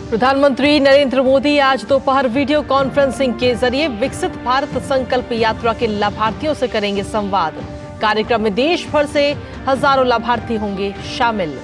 प्रधानमंत्री नरेंद्र मोदी आज दोपहर वीडियो कॉन्फ्रेंसिंग के जरिए विकसित भारत संकल्प यात्रा के लाभार्थियों से करेंगे संवाद। कार्यक्रम में देश भर से हजारों लाभार्थी होंगे शामिल।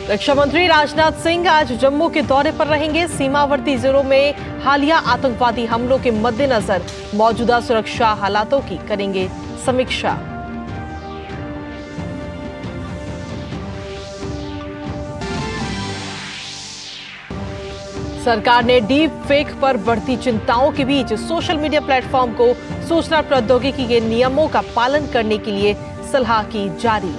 रक्षा मंत्री राजनाथ सिंह आज जम्मू के दौरे पर रहेंगे। सीमावर्ती जिलों में हालिया आतंकवादी हमलों के मद्देनजर मौजूदा सुरक्षा हालातों की करेंगे समीक्षा। सरकार ने डीप फेक पर बढ़ती चिंताओं के बीच सोशल मीडिया प्लेटफॉर्म को सूचना प्रौद्योगिकी के नियमों का पालन करने के लिए सलाह की जारी।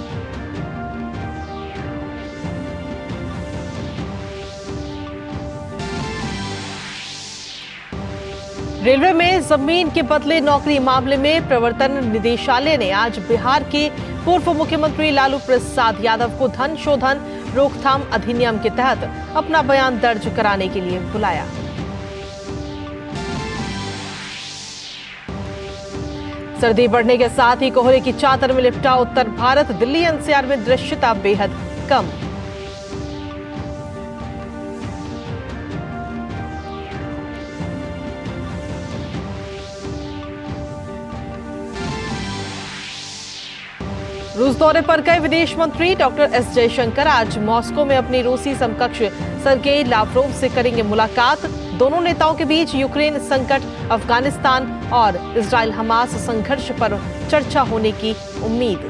रेलवे में जमीन के बदले नौकरी मामले में प्रवर्तन निदेशालय ने आज बिहार के पूर्व मुख्यमंत्री लालू प्रसाद यादव को धन शोधन रोकथाम अधिनियम के तहत अपना बयान दर्ज कराने के लिए बुलाया। सर्दी बढ़ने के साथ ही कोहरे की चादर में लिपटा उत्तर भारत। दिल्ली एनसीआर में दृश्यता बेहद कम। रूस दौरे पर गए विदेश मंत्री डॉक्टर एस जयशंकर आज मॉस्को में अपनी रूसी समकक्ष सर्गेई लावरोव से करेंगे मुलाकात। दोनों नेताओं के बीच यूक्रेन संकट, अफगानिस्तान और इजराइल हमास संघर्ष पर चर्चा होने की उम्मीद।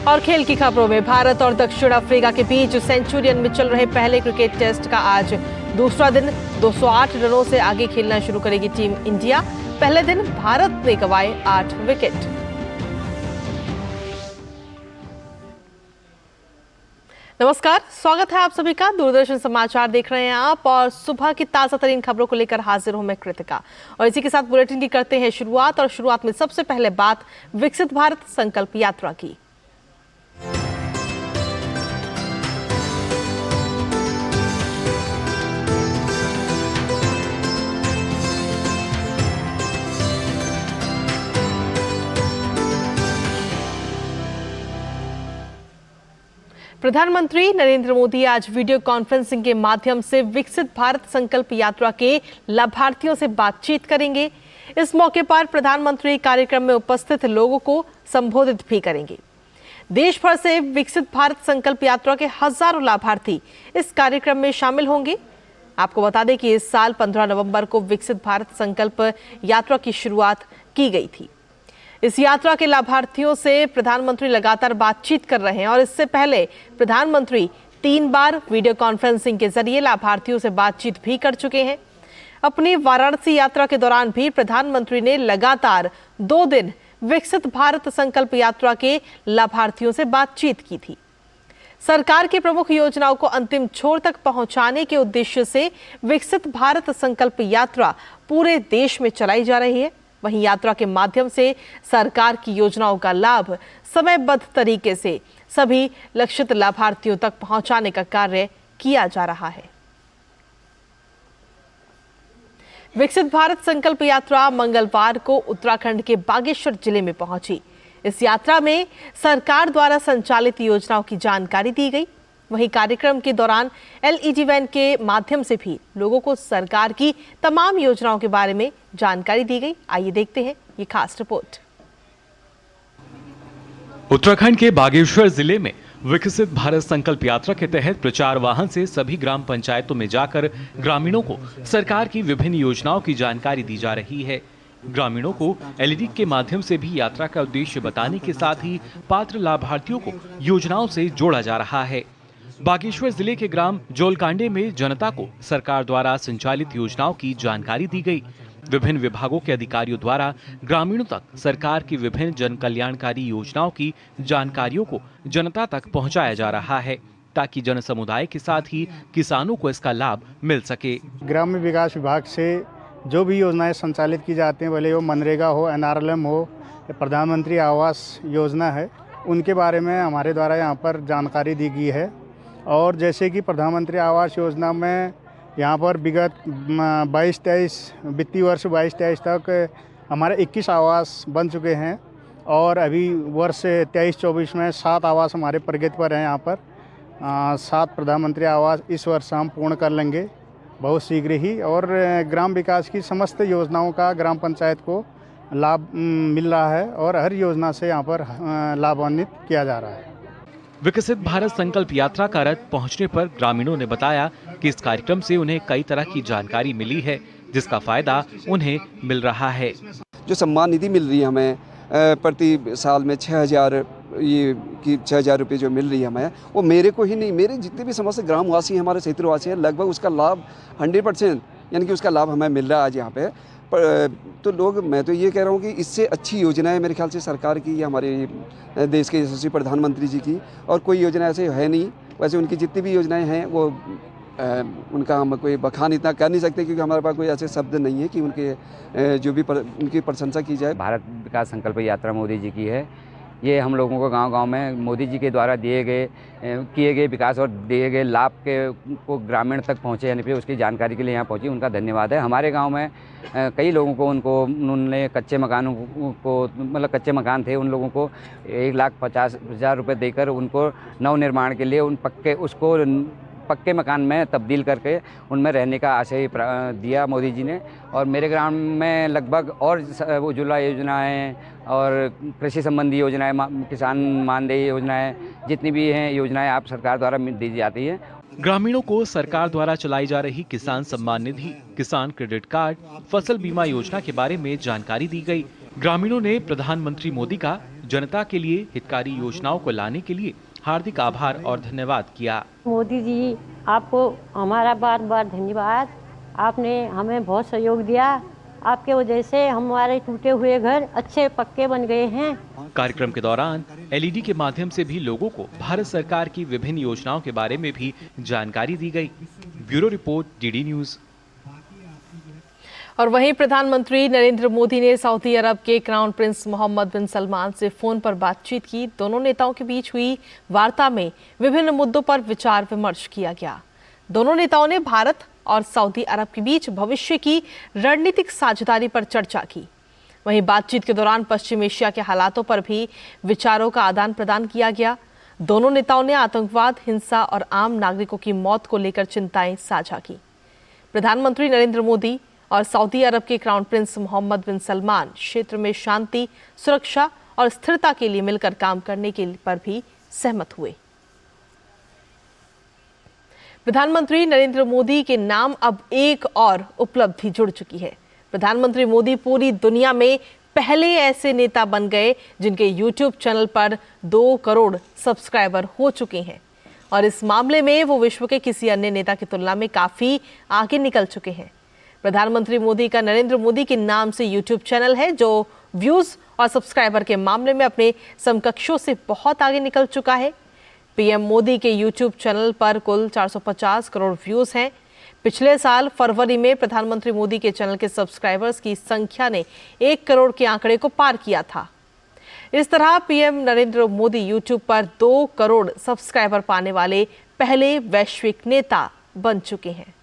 और खेल की खबरों में भारत और दक्षिण अफ्रीका के बीच सेंचुरियन में चल रहे पहले क्रिकेट टेस्ट का आज दूसरा दिन 208 रनों से आगे खेलना शुरू करेगी टीम इंडिया। पहले दिन भारत ने गंवाए 8 विकेट। नमस्कार, स्वागत है आप सभी का। दूरदर्शन समाचार देख रहे हैं आप और सुबह की ताजा तरीन खबरों को लेकर हाजिर हूं मैं कृतिका। और इसी के साथ बुलेटिन की करते हैं शुरुआत। और शुरुआत में सबसे पहले बात विकसित भारत संकल्प यात्रा की। प्रधानमंत्री नरेंद्र मोदी आज वीडियो कॉन्फ्रेंसिंग के माध्यम से विकसित भारत संकल्प यात्रा के लाभार्थियों से बातचीत करेंगे। इस मौके पर प्रधानमंत्री कार्यक्रम में उपस्थित लोगों को संबोधित भी करेंगे। देश भर से विकसित भारत संकल्प यात्रा के हजारों लाभार्थी इस कार्यक्रम में शामिल होंगे। आपको बता दें कि इस साल 15 नवंबर को विकसित भारत संकल्प यात्रा की शुरुआत की गई थी। इस यात्रा के लाभार्थियों से प्रधानमंत्री लगातार बातचीत कर रहे हैं और इससे पहले प्रधानमंत्री 3 बार वीडियो कॉन्फ्रेंसिंग के जरिए लाभार्थियों से बातचीत भी कर चुके हैं। अपनी वाराणसी यात्रा के दौरान भी प्रधानमंत्री ने लगातार 2 दिन विकसित भारत संकल्प यात्रा के लाभार्थियों से बातचीत की थी। सरकार की प्रमुख योजनाओं को अंतिम छोर तक पहुंचाने के उद्देश्य से विकसित भारत संकल्प यात्रा पूरे देश में चलाई जा रही है। वहीं यात्रा के माध्यम से सरकार की योजनाओं का लाभ समयबद्ध तरीके से सभी लक्षित लाभार्थियों तक पहुंचाने का कार्य किया जा रहा है। विकसित भारत संकल्प यात्रा मंगलवार को उत्तराखंड के बागेश्वर जिले में पहुंची। इस यात्रा में सरकार द्वारा संचालित योजनाओं की जानकारी दी गई। वहीं कार्यक्रम के दौरान एलईडी वैन के माध्यम से भी लोगों को सरकार की तमाम योजनाओं के बारे में जानकारी दी गई। आइए देखते हैं ये खास रिपोर्ट। उत्तराखंड के बागेश्वर जिले में विकसित भारत संकल्प यात्रा के तहत प्रचार वाहन से सभी ग्राम पंचायतों में जाकर ग्रामीणों को सरकार की विभिन्न योजनाओं की जानकारी दी जा रही है। ग्रामीणों को एलईडी के माध्यम से भी यात्रा का उद्देश्य बताने के साथ ही पात्र लाभार्थियों को योजनाओं से जोड़ा जा रहा है। बागेश्वर जिले के ग्राम जोलकांडे में जनता को सरकार द्वारा संचालित योजनाओं की जानकारी दी गई। विभिन्न विभागों के अधिकारियों द्वारा ग्रामीणों तक सरकार की विभिन्न जन कल्याणकारी योजनाओं की जानकारियों को जनता तक पहुंचाया जा रहा है ताकि जन समुदाय के साथ ही किसानों को इसका लाभ मिल सके। ग्राम्य विकास विभाग से जो भी योजनाएं संचालित की जाती हैं, भले वो मनरेगा हो, एनआरएलएम हो, प्रधानमंत्री आवास योजना है, उनके बारे में हमारे द्वारा यहाँ पर जानकारी दी गई है। और जैसे कि प्रधानमंत्री आवास योजना में यहाँ पर विगत 22-23 वित्तीय वर्ष 22-23 तक हमारे 21 आवास बन चुके हैं और अभी वर्ष 23-24 में 7 आवास हमारे प्रगति पर हैं। यहाँ पर 7 प्रधानमंत्री आवास इस वर्ष हम पूर्ण कर लेंगे बहुत शीघ्र ही। और ग्राम विकास की समस्त योजनाओं का ग्राम पंचायत को लाभ मिल रहा है और हर योजना से यहाँ पर लाभान्वित किया जा रहा है। विकसित भारत संकल्प यात्रा का रथ पहुंचने पर ग्रामीणों ने बताया कि इस कार्यक्रम से उन्हें कई तरह की जानकारी मिली है, जिसका फायदा उन्हें मिल रहा है। जो सम्मान निधि मिल रही है हमें प्रति साल में 6,000 ये कि 6,000 रुपये जो मिल रही है हमें, वो मेरे को ही नहीं, मेरे जितने भी समस्त ग्रामवासी हैं, हमारे क्षेत्रवासी हैं, लगभग उसका लाभ 100% यानी कि उसका लाभ हमें मिल रहा है आज यहाँ पे। तो लोग, मैं तो ये कह रहा हूँ कि इससे अच्छी योजना है मेरे ख्याल से सरकार की या हमारे देश के यशस्वी प्रधानमंत्री जी की, और कोई योजना ऐसे है नहीं। वैसे उनकी जितनी भी योजनाएं हैं वो उनका हम कोई बखान इतना कर नहीं सकते, क्योंकि हमारे पास कोई ऐसे शब्द नहीं है कि उनके जो भी उनकी प्रशंसा की जाए। भारत विकास संकल्प यात्रा मोदी जी की है। ये हम लोगों को गांव-गांव में मोदी जी के द्वारा किए गए विकास और दिए गए लाभ को ग्रामीण तक पहुँचे, यानी फिर उसकी जानकारी के लिए यहाँ पहुँची, उनका धन्यवाद है। हमारे गांव में कई लोगों को उन्होंने कच्चे मकानों को, मतलब कच्चे मकान थे, उन लोगों को 1,50,000 रुपये देकर उनको नवनिर्माण के लिए उसको पक्के मकान में तब्दील करके उनमें रहने का आशय दिया मोदी जी ने। और मेरे ग्राम में लगभग और उज्ज्वला योजनाएं और कृषि संबंधी योजनाएं, किसान मानदेय योजनाएं, जितनी भी हैं योजनाएं आप सरकार द्वारा दी जाती है। ग्रामीणों को सरकार द्वारा चलाई जा रही किसान सम्मान निधि, किसान क्रेडिट कार्ड, फसल बीमा योजना के बारे में जानकारी दी गई। ग्रामीणों ने प्रधानमंत्री मोदी का जनता के लिए हितकारी योजनाओं को लाने के लिए हार्दिक आभार और धन्यवाद किया। मोदी जी, आपको हमारा बार बार धन्यवाद। आपने हमें बहुत सहयोग दिया। आपके वजह से हमारे टूटे हुए घर अच्छे पक्के बन गए हैं। कार्यक्रम के दौरान एलईडी के माध्यम से भी लोगों को भारत सरकार की विभिन्न योजनाओं के बारे में भी जानकारी दी गई। Bureau report, DD news. और वहीं प्रधानमंत्री नरेंद्र मोदी ने सऊदी अरब के क्राउन प्रिंस मोहम्मद बिन सलमान से फोन पर बातचीत की। दोनों नेताओं के बीच हुई वार्ता में विभिन्न मुद्दों पर विचार विमर्श किया गया। दोनों नेताओं ने भारत और सऊदी अरब के बीच भविष्य की रणनीतिक साझेदारी पर चर्चा की। वहीं बातचीत के दौरान पश्चिम एशिया के हालातों पर भी विचारों का आदान प्रदान किया गया। दोनों नेताओं ने आतंकवाद, हिंसा और आम नागरिकों की मौत को लेकर चिंताएं साझा की। प्रधानमंत्री नरेंद्र मोदी और सऊदी अरब के क्राउन प्रिंस मोहम्मद बिन सलमान क्षेत्र में शांति, सुरक्षा और स्थिरता के लिए मिलकर काम करने के पर भी सहमत हुए। प्रधानमंत्री नरेंद्र मोदी के नाम अब एक और उपलब्धि जुड़ चुकी है। प्रधानमंत्री मोदी पूरी दुनिया में पहले ऐसे नेता बन गए जिनके YouTube चैनल पर 2 करोड़ सब्सक्राइबर हो चुके हैं, और इस मामले में वो विश्व के किसी अन्य नेता की तुलना में काफी आगे निकल चुके हैं। प्रधानमंत्री मोदी का नरेंद्र मोदी के नाम से YouTube चैनल है जो व्यूज और सब्सक्राइबर के मामले में अपने समकक्षों से बहुत आगे निकल चुका है। पीएम मोदी के YouTube चैनल पर कुल 450 करोड़ व्यूज हैं। पिछले साल फरवरी में प्रधानमंत्री मोदी के चैनल के सब्सक्राइबर्स की संख्या ने 1 करोड़ के आंकड़े को पार किया था। इस तरह पीएम नरेंद्र मोदी YouTube पर 2 करोड़ सब्सक्राइबर पाने वाले पहले वैश्विक नेता बन चुके हैं।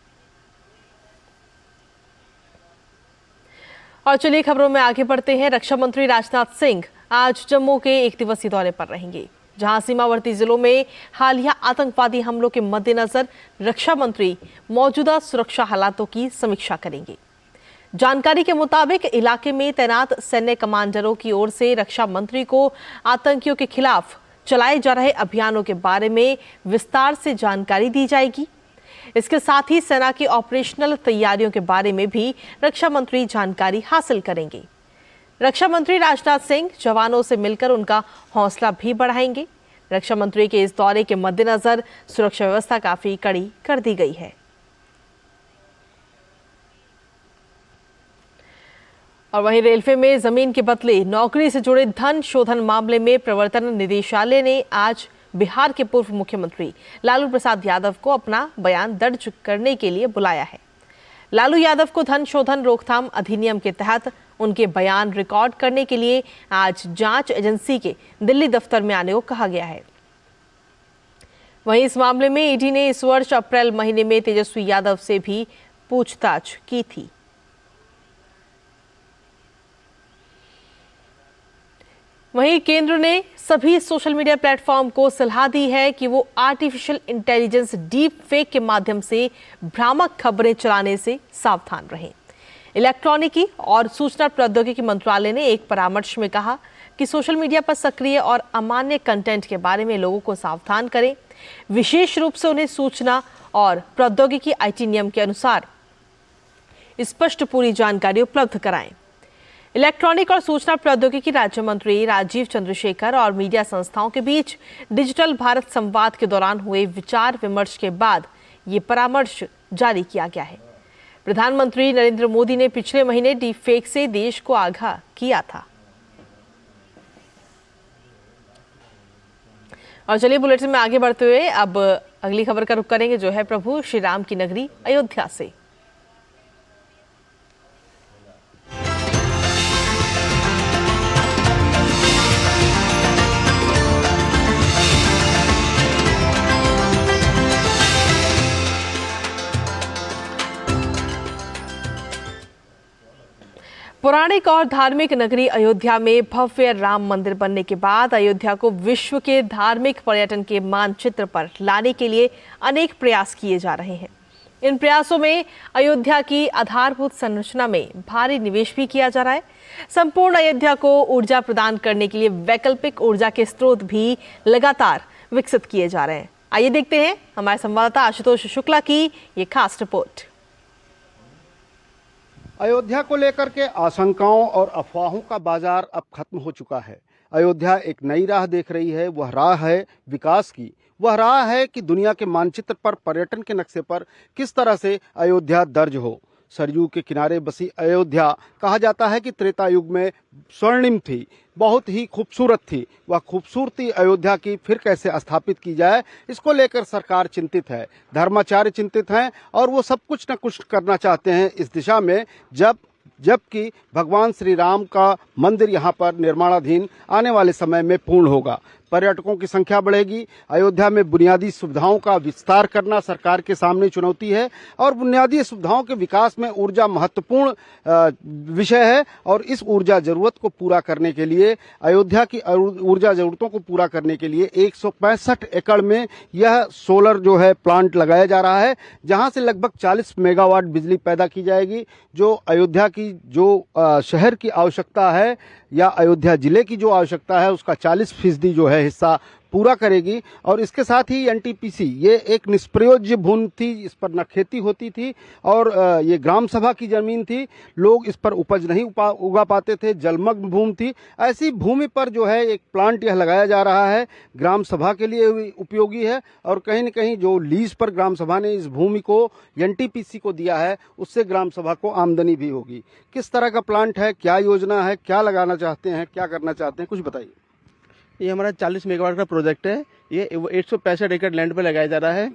और चलिए खबरों में आगे बढ़ते हैं। रक्षा मंत्री राजनाथ सिंह आज जम्मू के 1 दिवसीय दौरे पर रहेंगे, जहां सीमावर्ती जिलों में हालिया आतंकवादी हमलों के मद्देनजर रक्षा मंत्री मौजूदा सुरक्षा हालातों की समीक्षा करेंगे। जानकारी के मुताबिक इलाके में तैनात सैन्य कमांडरों की ओर से रक्षा मंत्री को आतंकियों के खिलाफ चलाए जा रहे अभियानों के बारे में विस्तार से जानकारी दी जाएगी। इसके साथ ही सेना की ऑपरेशनल तैयारियों के बारे में भी रक्षा मंत्री जानकारी हासिल करेंगे। रक्षा मंत्री राजनाथ सिंह जवानों से मिलकर उनका हौसला भी बढ़ाएंगे। रक्षा मंत्री के इस दौरे के मद्देनजर सुरक्षा व्यवस्था काफी कड़ी कर दी गई है। और वहीं रेलवे में जमीन के बदले नौकरी से जुड़े धन शोधन मामले में प्रवर्तन निदेशालय ने आज बिहार के पूर्व मुख्यमंत्री लालू प्रसाद यादव को अपना बयान दर्ज करने के लिए बुलाया है। लालू यादव को धन शोधन रोकथाम अधिनियम के तहत उनके बयान रिकॉर्ड करने के लिए आज जांच एजेंसी के दिल्ली दफ्तर में आने को कहा गया है। वहीं इस मामले में ईडी ने इस वर्ष अप्रैल महीने में तेजस्वी यादव से भी पूछताछ की थी। वहीं केंद्र ने सभी सोशल मीडिया प्लेटफॉर्म को सलाह दी है कि वो आर्टिफिशियल इंटेलिजेंस डीप फेक के माध्यम से भ्रामक खबरें चलाने से सावधान रहें। इलेक्ट्रॉनिकी और सूचना प्रौद्योगिकी मंत्रालय ने एक परामर्श में कहा कि सोशल मीडिया पर सक्रिय और अमान्य कंटेंट के बारे में लोगों को सावधान करें, विशेष रूप से उन्हें सूचना और प्रौद्योगिकी आईटी नियम के अनुसार स्पष्ट पूरी जानकारी उपलब्ध कराएं। इलेक्ट्रॉनिक और सूचना प्रौद्योगिकी राज्य मंत्री राजीव चंद्रशेखर और मीडिया संस्थाओं के बीच डिजिटल भारत संवाद के दौरान हुए विचार विमर्श के बाद ये परामर्श जारी किया गया है। प्रधानमंत्री नरेंद्र मोदी ने पिछले महीने डीप फेक से देश को आगाह किया था। और चलिए बुलेटिन में आगे बढ़ते हुए अब अगली खबर का रुख करेंगे, जो है प्रभु श्री राम की नगरी अयोध्या से। पौराणिक और धार्मिक नगरी अयोध्या में भव्य राम मंदिर बनने के बाद अयोध्या को विश्व के धार्मिक पर्यटन के मानचित्र पर लाने के लिए अनेक प्रयास किए जा रहे हैं। इन प्रयासों में अयोध्या की आधारभूत संरचना में भारी निवेश भी किया जा रहा है। संपूर्ण अयोध्या को ऊर्जा प्रदान करने के लिए वैकल्पिक ऊर्जा के स्रोत भी लगातार विकसित किए जा रहे हैं। आइए देखते हैं हमारे संवाददाता आशुतोष शुक्ला की ये खास रिपोर्ट। अयोध्या को लेकर के आशंकाओं और अफवाहों का बाजार अब खत्म हो चुका है। अयोध्या एक नई राह देख रही है। वह राह है विकास की। वह राह है कि दुनिया के मानचित्र पर, पर्यटन के नक्शे पर किस तरह से अयोध्या दर्ज हो। सरयू के किनारे बसी अयोध्या कहा जाता है कि त्रेता युग में स्वर्णिम थी, बहुत ही खूबसूरत थी। वह खूबसूरती अयोध्या की फिर कैसे स्थापित की जाए, इसको लेकर सरकार चिंतित है, धर्माचार्य चिंतित हैं और वो सब कुछ न कुछ करना चाहते हैं इस दिशा में। जबकि भगवान श्री राम का मंदिर यहाँ पर निर्माणाधीन आने वाले समय में पूर्ण होगा। पर्यटकों की संख्या बढ़ेगी। अयोध्या में बुनियादी सुविधाओं का विस्तार करना सरकार के सामने चुनौती है और बुनियादी सुविधाओं के विकास में ऊर्जा महत्वपूर्ण विषय है। और इस ऊर्जा जरूरत को पूरा करने के लिए, अयोध्या की ऊर्जा जरूरतों को पूरा करने के लिए 165 एकड़ में यह सोलर जो है प्लांट लगाया जा रहा है, जहां से लगभग 40 मेगावाट बिजली पैदा की जाएगी, जो अयोध्या की जो शहर की आवश्यकता है या अयोध्या जिले की जो आवश्यकता है उसका 40% जो है हिस्सा पूरा करेगी। और इसके साथ ही एनटीपीसी ये एक निष्प्रयोज्य भूमि थी, इस पर न खेती होती थी और ये ग्राम सभा की जमीन थी, लोग इस पर उपज नहीं उगा पाते थे, जलमग्न भूमि थी। ऐसी भूमि पर जो है एक प्लांट यह लगाया जा रहा है, ग्राम सभा के लिए उपयोगी है और कहीं न कहीं जो लीज पर ग्राम सभा ने इस भूमि को एनटीपीसी को दिया है उससे ग्राम सभा को आमदनी भी होगी। किस तरह का प्लांट है, क्या योजना है, क्या लगाना चाहते हैं, क्या करना चाहते हैं, कुछ बताइए। ये हमारा 40 मेगावाट का प्रोजेक्ट है। ये 165 एकड़ लैंड पे लगाया जा रहा है।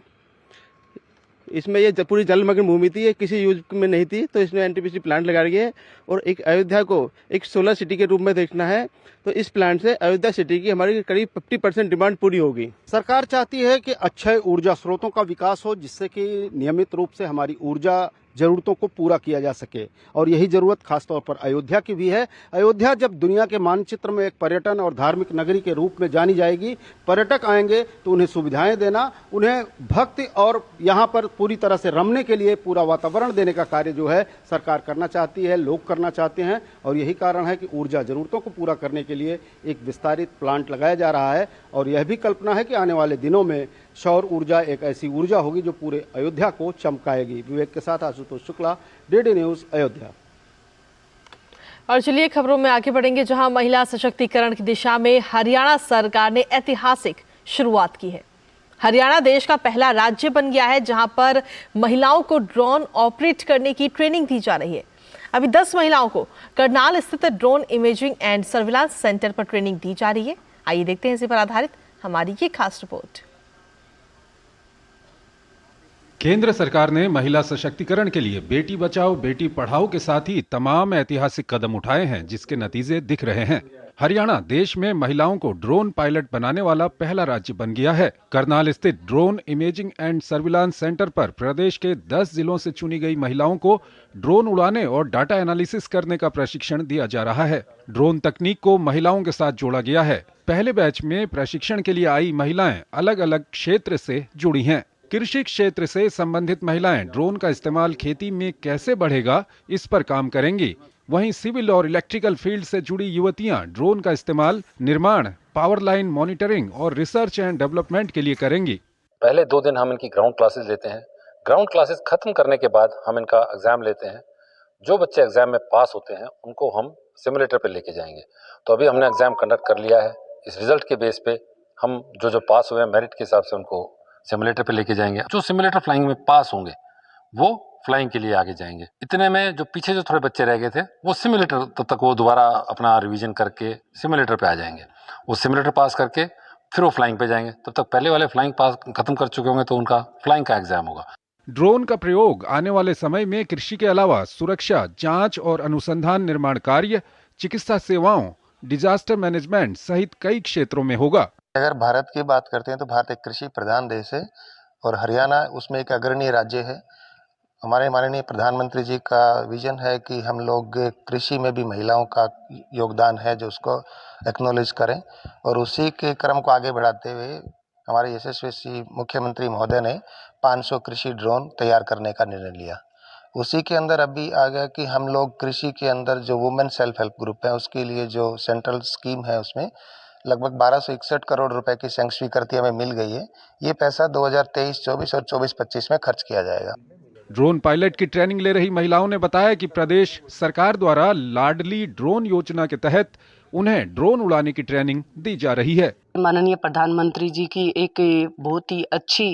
इसमें ये पूरी जलमग्न भूमि थी, ये किसी यूज में नहीं थी, तो इसमें एनटीपीसी प्लांट लगा रही है और एक अयोध्या को एक सोलर सिटी के रूप में देखना है। तो इस प्लांट से अयोध्या सिटी की हमारी करीब 50% डिमांड पूरी होगी। सरकार चाहती है कि अक्षय ऊर्जा स्रोतों का विकास हो, जिससे कि नियमित रूप से हमारी ऊर्जा जरूरतों को पूरा किया जा सके और यही जरूरत खासतौर पर अयोध्या की भी है। अयोध्या जब दुनिया के मानचित्र में एक पर्यटन और धार्मिक नगरी के रूप में जानी जाएगी, पर्यटक आएंगे तो उन्हें सुविधाएं देना, उन्हें भक्ति और यहाँ पर पूरी तरह से रमने के लिए पूरा वातावरण देने का कार्य जो है सरकार करना चाहती है, लोग करना चाहते हैं। और यही कारण है कि ऊर्जा जरूरतों को पूरा करने के लिए एक विस्तारित प्लांट लगाया जा रहा है। और यह भी कल्पना है कि आने वाले दिनों में सौर ऊर्जा एक ऐसी ऊर्जा होगी जो पूरे अयोध्या को चमकाएगी। विवेक के साथ आशुतोष शुक्ला, डीडी न्यूज, अयोध्या। और चलिए खबरों में आगे बढ़ेंगे, जहां महिला सशक्तिकरण की दिशा में हरियाणा सरकार ने ऐतिहासिक शुरुआत की है। हरियाणा देश का पहला राज्य बन गया है जहां पर महिलाओं को ड्रोन ऑपरेट करने की ट्रेनिंग दी जा रही है। अभी 10 महिलाओं को करनाल स्थित drone imaging and surveillance centre पर ट्रेनिंग दी जा रही है। आइए देखते हैं इसी पर आधारित हमारी ये खास रिपोर्ट। केंद्र सरकार ने महिला सशक्तिकरण के लिए बेटी बचाओ बेटी पढ़ाओ के साथ ही तमाम ऐतिहासिक कदम उठाए हैं, जिसके नतीजे दिख रहे हैं। हरियाणा देश में महिलाओं को ड्रोन पायलट बनाने वाला पहला राज्य बन गया है। करनाल स्थित drone imaging and surveillance centre पर प्रदेश के 10 जिलों से चुनी गई महिलाओं को ड्रोन उड़ाने और डाटा एनालिसिस करने का प्रशिक्षण दिया जा रहा है। ड्रोन तकनीक को महिलाओं के साथ जोड़ा गया है। पहले बैच में प्रशिक्षण के लिए आई महिलाएं अलग अलग क्षेत्र से जुड़ी हैं। कृषि क्षेत्र से संबंधित महिलाएं ड्रोन का इस्तेमाल खेती में कैसे बढ़ेगा, इस पर काम करेंगी। वहीं सिविल और इलेक्ट्रिकल फील्ड से जुड़ी युवतियां ड्रोन का इस्तेमाल निर्माण, पावर लाइन मॉनिटरिंग और रिसर्च एंड डेवलपमेंट के लिए करेंगी। पहले 2 दिन हम इनकी ग्राउंड क्लासेस लेते हैं। ग्राउंड क्लासेस खत्म करने के बाद हम इनका एग्जाम लेते हैं। जो बच्चे एग्जाम में पास होते हैं उनको हम सिमुलेटर पे लेके जाएंगे। तो अभी हमने एग्जाम कंडक्ट कर लिया है। इस रिजल्ट के बेस पे हम जो पास हुए हैं मेरिट के हिसाब से उनको सिमुलेटर पे लेके जाएंगे। जो सिमुलेटर फ्लाइंग में पास होंगे वो फ्लाइंग के लिए आगे जाएंगे। इतने में जो पीछे जो थोड़े बच्चे रह गए थे वो सिमुलेटर तब तक वो दोबारा अपना रिवीजन करके सिमुलेटर पे आ जाएंगे। वो सिमुलेटर पास करके फिर वो फ्लाइंग पे जाएंगे। तब तक पहले वाले फ्लाइंग पास खत्म कर चुके होंगे तो उनका फ्लाइंग का एग्जाम होगा। ड्रोन का प्रयोग आने वाले समय में कृषि के अलावा सुरक्षा, जांच और अनुसंधान, निर्माण कार्य, चिकित्सा सेवाओं, डिजास्टर मैनेजमेंट सहित कई क्षेत्रों में होगा। अगर भारत की बात करते हैं तो भारत एक कृषि प्रधान देश है और हरियाणा उसमें एक अग्रणी राज्य है। हमारे माननीय प्रधानमंत्री जी का विजन है कि हम लोग कृषि में भी महिलाओं का योगदान है जो उसको एक्नॉलेज करें, और उसी के क्रम को आगे बढ़ाते हुए हमारे यशस्वी मुख्यमंत्री महोदय ने 500 कृषि ड्रोन तैयार करने का निर्णय लिया। उसी के अंदर अभी आ गया कि हम लोग कृषि के अंदर जो वुमेन सेल्फ हेल्प ग्रुप है उसके लिए जो सेंट्रल स्कीम है उसमें लगभग 1261 करोड़ रुपए की स्वीकृति हमें मिल गई है। ये पैसा 2023-24 और 24-25 में खर्च किया जाएगा। ड्रोन पायलट की ट्रेनिंग ले रही महिलाओं ने बताया कि प्रदेश सरकार द्वारा लाडली ड्रोन योजना के तहत उन्हें ड्रोन उड़ाने की ट्रेनिंग दी जा रही है। माननीय प्रधानमंत्री जी की एक बहुत ही अच्छी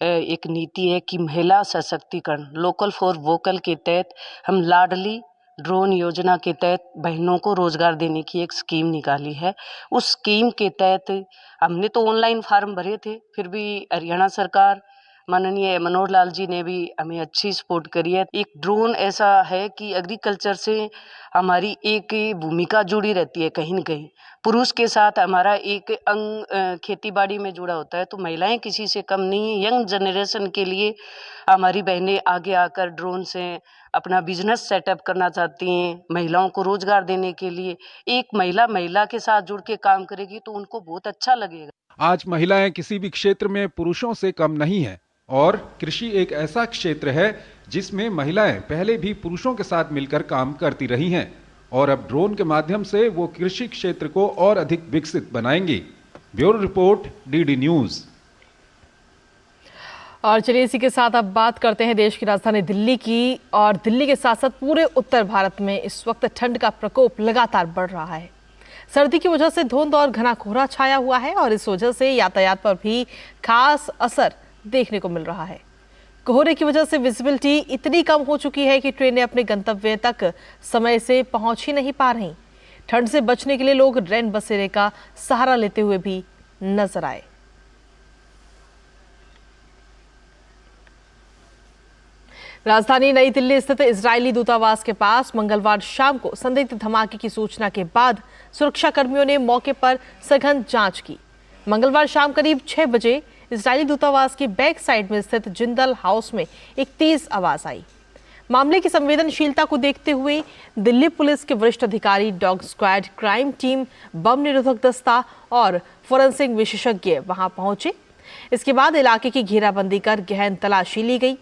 एक नीति है कि महिला सशक्तिकरण, लोकल फॉर वोकल के तहत हम लाडली ड्रोन योजना के तहत बहनों को रोजगार देने की एक स्कीम निकाली है। उस स्कीम के तहत हमने तो ऑनलाइन फार्म भरे थे, फिर भी हरियाणा सरकार माननीय मनोहर लाल जी ने भी हमें अच्छी सपोर्ट करी है। एक ड्रोन ऐसा है कि एग्रीकल्चर से हमारी एक भूमिका जुड़ी रहती है, कहीं न कहीं पुरुष के साथ हमारा एक अंग खेतीबाड़ी में जुड़ा होता है, तो महिलाएं किसी से कम नहीं। यंग जनरेशन के लिए हमारी बहनें आगे आकर ड्रोन से अपना बिजनेस सेटअप करना चाहती हैं। महिलाओं को रोजगार देने के लिए एक महिला के साथ जुड़ के काम करेगी तो उनको बहुत अच्छा लगेगा। आज महिलाएं किसी भी क्षेत्र में पुरुषों से कम नहीं है और कृषि एक ऐसा क्षेत्र है जिसमें महिलाएं पहले भी पुरुषों के साथ मिलकर काम करती रही हैं और अब ड्रोन के माध्यम से वो कृषि क्षेत्र को और अधिक विकसित बनाएंगी। Bureau report, DD news. और चलिए इसी के साथ अब बात करते हैं देश की राजधानी दिल्ली की। और दिल्ली के साथ साथ पूरे उत्तर भारत में इस वक्त ठंड का प्रकोप लगातार बढ़ रहा है। सर्दी की वजह से धुंध और घना कोहरा छाया हुआ है और इस वजह से यातायात पर भी खास असर देखने को मिल रहा है। कोहरे की वजह से विजिबिलिटी इतनी कम हो चुकी है कि ट्रेनें अपने गंतव्य तक समय से पहुंच ही नहीं पा रही। ठंड से बचने के लिए लोग रैन बसेरे का सहारा लेते हुए भी नजर आए। राजधानी नई दिल्ली स्थित इजरायली दूतावास के पास मंगलवार शाम को संदिग्ध धमाके की सूचना के बाद सुरक्षा कर्मियों ने मौके पर सघन जांच की। मंगलवार शाम करीब 6 बजे इजरायली दूतावास की बैक साइड में स्थित जिंदल हाउस में एक तेज आवाज आई। मामले की संवेदनशीलता को देखते हुए दिल्ली पुलिस के वरिष्ठ अधिकारी, डॉग स्क्वाड, क्राइम टीम, बम निरोधक दस्ता और फोरेंसिक विशेषज्ञ वहां पहुंचे। इसके बाद इलाके की घेराबंदी कर गहन तलाशी ली गई।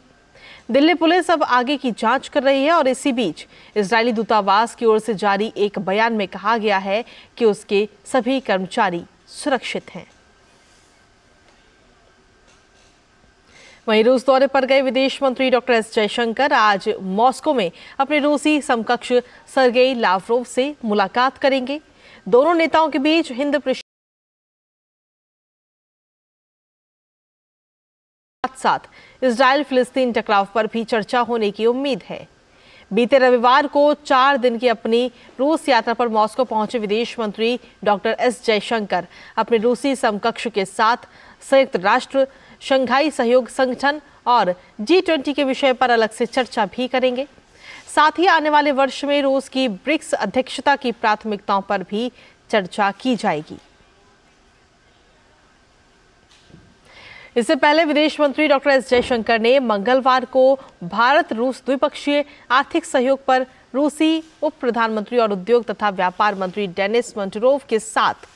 दिल्ली पुलिस अब आगे की जांच कर रही है और इसी बीच इजरायली दूतावास की ओर से जारी एक बयान में कहा गया है कि उसके सभी कर्मचारी सुरक्षित हैं। वहीं रूस दौरे पर गए विदेश मंत्री डॉक्टर एस जयशंकर आज मॉस्को में अपने रूसी समकक्ष सर्गेई लावरोव से मुलाकात करेंगे। दोनों नेताओं के बीच हिंद साथ इजराइल फिलिस्तीन टकराव पर भी चर्चा होने की उम्मीद है। बीते रविवार को 4 दिन की अपनी रूस यात्रा पर मॉस्को पहुंचे विदेश मंत्री डॉक्टर एस जयशंकर अपने रूसी समकक्ष के साथ संयुक्त राष्ट्र शंघाई सहयोग संगठन और G20 के विषय पर अलग से चर्चा भी करेंगे। साथ ही आने वाले वर्ष में रूस की ब्रिक्स अध्यक्षता की प्राथमिकताओं पर भी चर्चा की जाएगी। इससे पहले विदेश मंत्री डॉक्टर एस जयशंकर ने मंगलवार को भारत रूस द्विपक्षीय आर्थिक सहयोग पर रूसी उप प्रधानमंत्री और उद्योग तथा व्यापार मंत्री डेनिस मंटरोव के साथ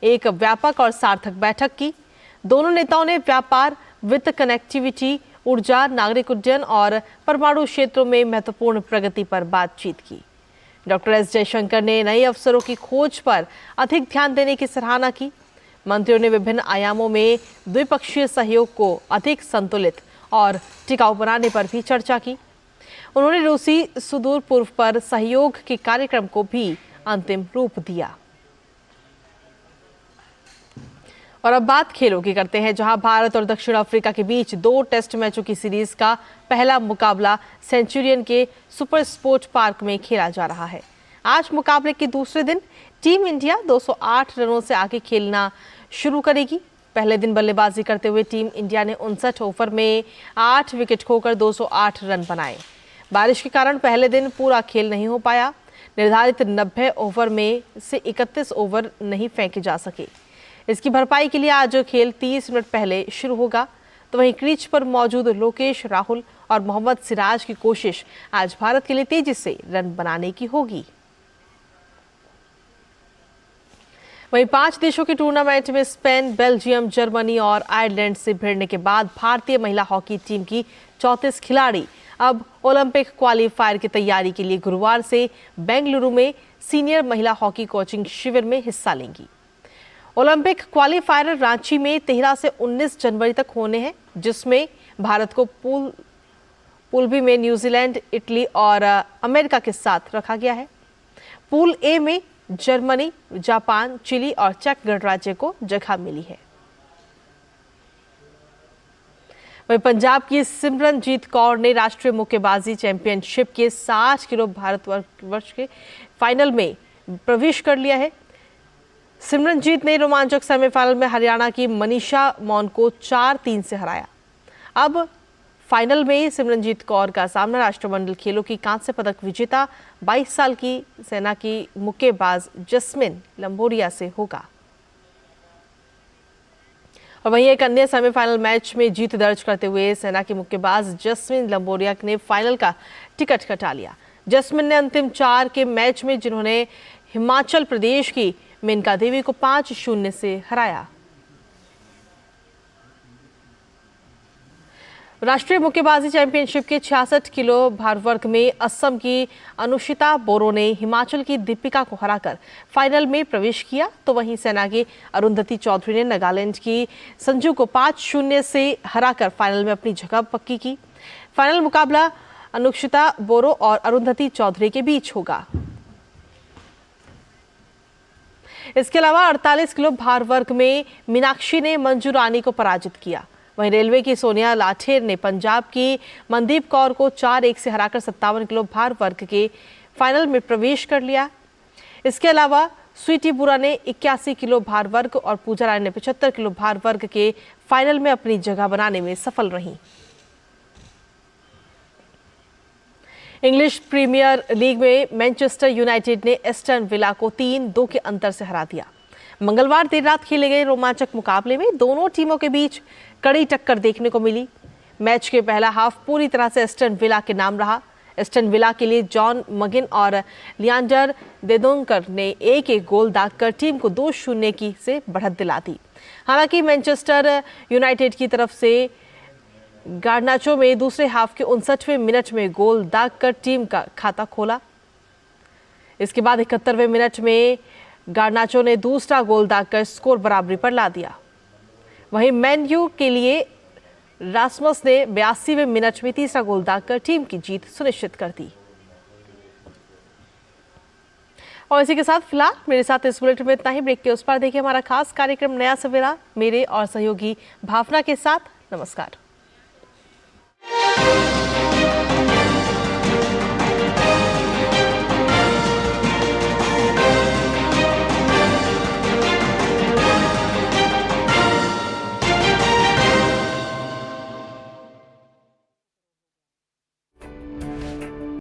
एक व्यापक और सार्थक बैठक की। दोनों नेताओं ने व्यापार, वित्त, कनेक्टिविटी, ऊर्जा, नागरिक उड्डयन और परमाणु क्षेत्रों में महत्वपूर्ण प्रगति पर बातचीत की। डॉक्टर एस जयशंकर ने नए अवसरों की खोज पर अधिक ध्यान देने की सराहना की। मंत्रियों ने विभिन्न आयामों में द्विपक्षीय सहयोग को अधिक संतुलित और टिकाऊ बनाने पर भी चर्चा की। उन्होंने रूसी सुदूर पूर्व पर सहयोग के कार्यक्रम को भी अंतिम रूप दिया। और अब बात खेलों की करते हैं, जहां भारत और दक्षिण अफ्रीका के बीच 2 टेस्ट मैचों की सीरीज का पहला मुकाबला सेंचुरियन के सुपर स्पोर्ट पार्क में खेला जा रहा है। आज मुकाबले के दूसरे दिन टीम इंडिया 208 रनों से आगे खेलना शुरू करेगी। पहले दिन बल्लेबाजी करते हुए टीम इंडिया ने 59 ओवर में 8 विकेट खोकर 208 रन बनाए। बारिश के कारण पहले दिन पूरा खेल नहीं हो पाया। निर्धारित 90 ओवर में से 31 ओवर नहीं फेंके जा सके। इसकी भरपाई के लिए आज खेल 30 मिनट पहले शुरू होगा। तो वहीं क्रीज पर मौजूद लोकेश राहुल और मोहम्मद सिराज की कोशिश आज भारत के लिए तेजी से रन बनाने की होगी। वहीं 5 देशों के टूर्नामेंट में स्पेन, बेल्जियम, जर्मनी और आयरलैंड से भिड़ने के बाद भारतीय महिला हॉकी टीम की 34 खिलाड़ी अब ओलंपिक क्वालीफायर की तैयारी के लिए गुरुवार से बेंगलुरु में सीनियर महिला हॉकी कोचिंग शिविर में हिस्सा लेंगी। ओलंपिक क्वालीफायर रांची में 13 से 19 जनवरी तक होने हैं, जिसमें भारत को पूल बी में न्यूजीलैंड, इटली और अमेरिका के साथ रखा गया है। पूल ए में जर्मनी, जापान, चिली और चेक गणराज्य को जगह मिली है। वहीं पंजाब की सिमरनजीत कौर ने राष्ट्रीय मुक्केबाजी चैंपियनशिप के 60 किलो भारतवर्ष के फाइनल में प्रवेश कर लिया है। सिमरनजीत ने रोमांचक सेमीफाइनल में हरियाणा की मनीषा मौन को 4-3 से हराया। अब फाइनल में सिमरनजीत कौर का सामना राष्ट्रमंडल खेलों की कांस्य पदक विजेता 22 साल की सेना की मुक्केबाज जस्मिन लंबोरिया से होगा। और वहीं एक अन्य सेमीफाइनल मैच में जीत दर्ज करते हुए सेना की मुक्केबाज जस्मिन लंबोरिया ने फाइनल का टिकट कटा लिया। जस्मिन ने अंतिम 4 के मैच में जिन्होंने हिमाचल प्रदेश की मेनका देवी को 5-0 से हराया। राष्ट्रीय मुक्केबाजी चैंपियनशिप के 66 किलो भार वर्ग में असम की अनुषिता बोरो ने हिमाचल की दीपिका को हराकर फाइनल में प्रवेश किया। तो वहीं सेना की अरुंधति चौधरी ने नागालैंड की संजू को 5-0 से हराकर फाइनल में अपनी जगह पक्की की। फाइनल मुकाबला अनुषिता बोरो और अरुंधति चौधरी के बीच होगा। इसके अलावा 48 किलो भार वर्ग में मीनाक्षी ने मंजू रानी को पराजित किया। वहीं रेलवे की सोनिया लाठेर ने पंजाब की मनदीप कौर को 4-1 से हराकर 57 किलो भार वर्ग के फाइनल में प्रवेश कर लिया। इसके अलावा स्वीटी बुरा ने 81 किलो भार वर्ग और पूजा रानी ने 75 किलो भार वर्ग के फाइनल में अपनी जगह बनाने में सफल रहीं। इंग्लिश प्रीमियर लीग में मैनचेस्टर यूनाइटेड ने एस्टन विला को 3-2 के अंतर से हरा दिया। मंगलवार देर रात खेले गए रोमांचक मुकाबले में दोनों टीमों के बीच कड़ी टक्कर देखने को मिली। मैच के पहला हाफ पूरी तरह से एस्टन विला के नाम रहा। एस्टन विला के लिए जॉन मगिन और लियांडर देदोंकर ने एक गोल दागकर टीम को 2-0 की से बढ़त दिला दी। हालांकि मैनचेस्टर यूनाइटेड की तरफ से गार्नाचो में दूसरे हाफ के 59वें मिनट में गोल दागकर टीम का खाता खोला। इसके बाद 71वें मिनट में गार्नाचो ने दूसरा गोल दागकर स्कोर बराबरी पर ला दिया। वहीं मैन यू के लिए रासमस ने 82वें मिनट में तीसरा गोल दागकर टीम की जीत सुनिश्चित कर दी। और इसी के साथ फिलहाल मेरे साथ इस बुलेटिन में इतना ही। ब्रेक के उस पार देखिए हमारा खास कार्यक्रम नया सवेरा मेरे और सहयोगी भावना के साथ। नमस्कार।